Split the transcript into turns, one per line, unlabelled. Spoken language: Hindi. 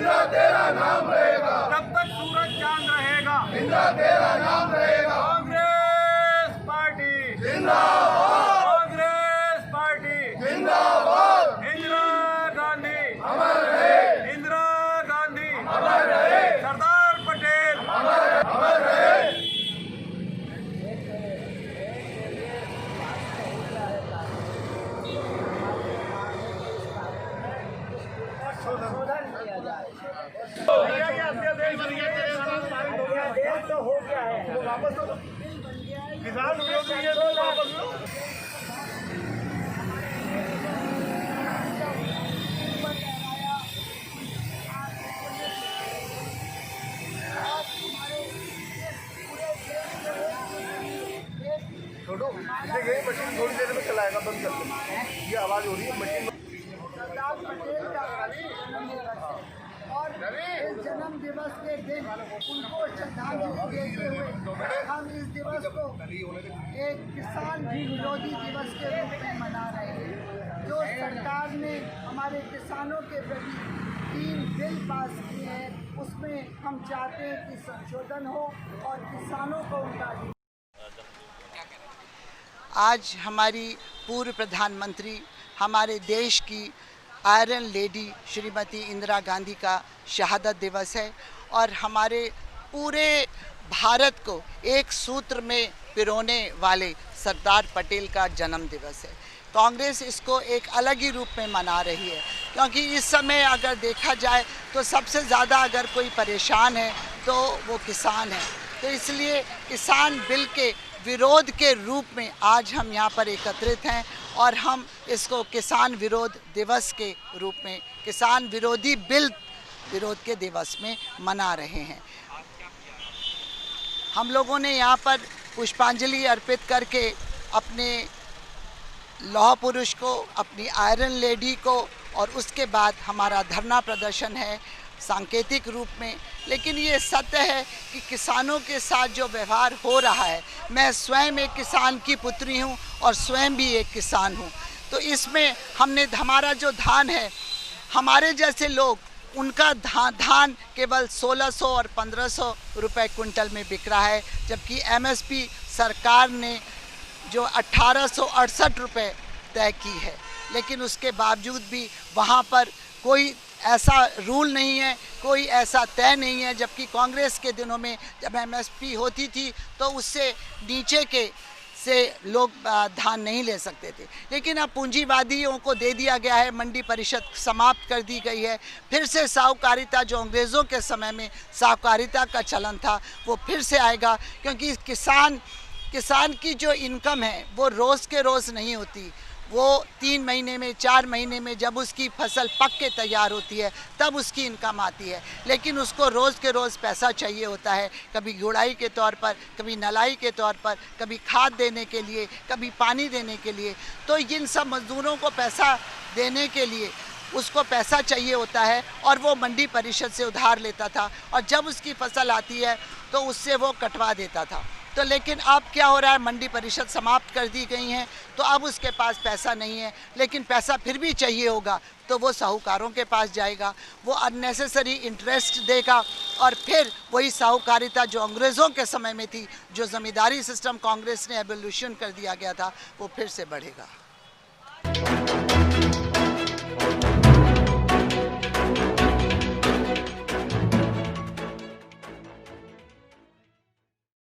इंदिरा तेरा नाम रहेगा,
तब तक सूरज चांद रहेगा।
इंदिरा तेरा नाम रहेगा।
कांग्रेस पार्टी
जिंदाबाद,
कांग्रेस पार्टी
जिंदाबाद।
इंदिरा गांधी
अमर रहे,
इंदिरा गांधी
अमर रहे,
सरदार पटेल
अमर रहे।
तो हो गया है, वापस किसान विरोधी है तो वापस लो। छोड़ो, इसे गई मशीन थोड़ी देर में चलाएगा, बंद कर दो। ये आवाज हो रही है मशीन।
सरदार पटेल का और इस जन्म दिवस के दिन उनको श्रद्धांजलि देते हुए हम इस दिवस को एक किसान विरोधी दिवस के रूप में मना रहे हैं। जो सरकार ने हमारे किसानों के प्रति 3 बिल पास किए हैं, उसमें हम चाहते हैं कि संशोधन हो और किसानों को उनका।
आज हमारी पूर्व प्रधानमंत्री, हमारे देश की आयरन लेडी श्रीमती इंदिरा गांधी का शहादत दिवस है और हमारे पूरे भारत को एक सूत्र में पिरोने वाले सरदार पटेल का जन्म दिवस है। कांग्रेस इसको एक अलग ही रूप में मना रही है, क्योंकि इस समय अगर देखा जाए तो सबसे ज़्यादा अगर कोई परेशान है तो वो किसान है। तो इसलिए किसान बिल के विरोध के रूप में आज हम यहाँ पर एकत्रित हैं और हम इसको किसान विरोध दिवस के रूप में, किसान विरोधी बिल विरोध के दिवस में मना रहे हैं। हम लोगों ने यहाँ पर पुष्पांजलि अर्पित करके अपने लौह पुरुष को, अपनी आयरन लेडी को, और उसके बाद हमारा धरना प्रदर्शन है सांकेतिक रूप में। लेकिन ये सत्य है कि किसानों के साथ जो व्यवहार हो रहा है, मैं स्वयं एक किसान की पुत्री हूँ और स्वयं भी एक किसान हूँ, तो इसमें हमारा जो धान है, हमारे जैसे लोग, उनका धान केवल 1600 और 1500 रुपए क्विंटल में बिक रहा है, जबकि एमएसपी सरकार ने जो 1868 रुपये तय की है। लेकिन उसके बावजूद भी वहाँ पर कोई ऐसा रूल नहीं है, कोई ऐसा तय नहीं है, जबकि कांग्रेस के दिनों में जब एमएसपी होती थी तो उससे नीचे के से लोग धान नहीं ले सकते थे। लेकिन अब पूंजीवादियों को दे दिया गया है, मंडी परिषद समाप्त कर दी गई है। फिर से साहूकारिता, जो अंग्रेज़ों के समय में साहूकारिता का चलन था, वो फिर से आएगा, क्योंकि किसान की जो इनकम है वो रोज़ के रोज़ नहीं होती। वो 3 महीने में, 4 महीने में जब उसकी फसल पक के तैयार होती है तब उसकी इनकम आती है। लेकिन उसको रोज़ के रोज़ पैसा चाहिए होता है, कभी गुड़ाई के तौर पर, कभी नलाई के तौर पर, कभी खाद देने के लिए, कभी पानी देने के लिए। तो इन सब मज़दूरों को पैसा देने के लिए उसको पैसा चाहिए होता है और वो मंडी परिषद से उधार लेता था, और जब उसकी फसल आती है तो उससे वो कटवा देता था। तो लेकिन अब क्या हो रहा है, मंडी परिषद समाप्त कर दी गई हैं, तो अब उसके पास पैसा नहीं है। लेकिन पैसा फिर भी चाहिए होगा तो वो साहूकारों के पास जाएगा, वो अननेसेसरी इंटरेस्ट देगा, और फिर वही साहूकारिता जो अंग्रेज़ों के समय में थी, जो ज़मींदारी सिस्टम कांग्रेस ने एबोल्यूशन कर दिया गया था, वो फिर से बढ़ेगा।